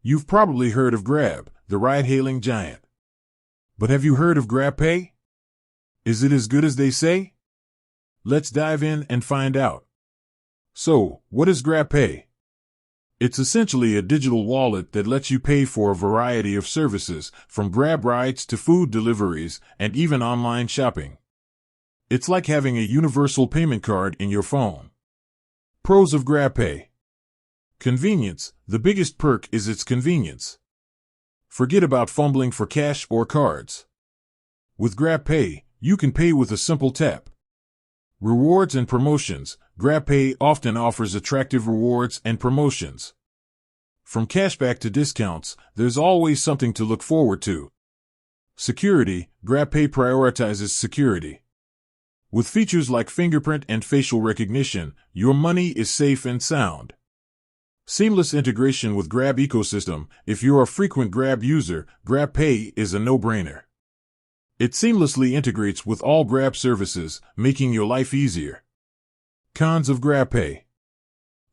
You've probably heard of Grab, the ride-hailing giant. But have you heard of GrabPay? Is it as good as they say? Let's dive in and find out. So, what is GrabPay? It's essentially a digital wallet that lets you pay for a variety of services, from Grab rides to food deliveries and even online shopping. It's like having a universal payment card in your phone. Pros of GrabPay. Convenience. The biggest perk is its convenience. Forget about fumbling for cash or cards. With GrabPay, you can pay with a simple tap. Rewards and promotions. GrabPay often offers attractive rewards and promotions. From cashback to discounts, there's always something to look forward to. Security. GrabPay prioritizes security. With features like fingerprint and facial recognition, your money is safe and sound. Seamless integration with Grab ecosystem. If you're a frequent Grab user, GrabPay is a no-brainer. It seamlessly integrates with all Grab services, making your life easier. Cons of GrabPay.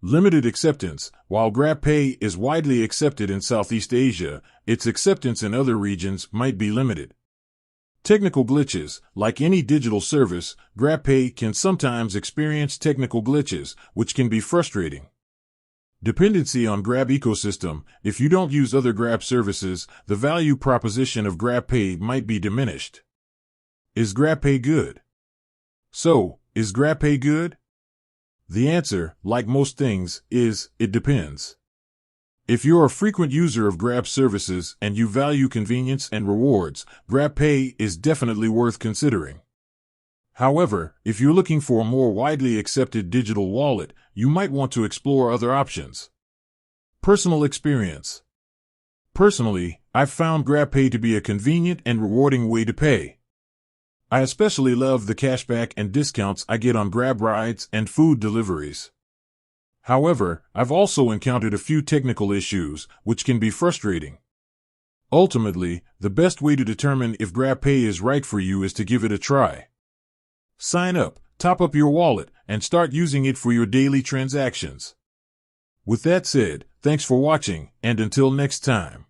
Limited acceptance. While GrabPay is widely accepted in Southeast Asia, its acceptance in other regions might be limited. Technical glitches. Like any digital service, GrabPay can sometimes experience technical glitches, which can be frustrating. Dependency on Grab ecosystem. If you don't use other Grab services, the value proposition of GrabPay might be diminished. Is GrabPay good? So, is GrabPay good? The answer, like most things, is, it depends. If you're a frequent user of Grab services and you value convenience and rewards, GrabPay is definitely worth considering. However, if you're looking for a more widely accepted digital wallet, you might want to explore other options. Personal experience. Personally, I've found GrabPay to be a convenient and rewarding way to pay. I especially love the cashback and discounts I get on Grab rides and food deliveries. However, I've also encountered a few technical issues, which can be frustrating. Ultimately, the best way to determine if GrabPay is right for you is to give it a try. Sign up, top up your wallet, and start using it for your daily transactions. With that said, thanks for watching, and until next time.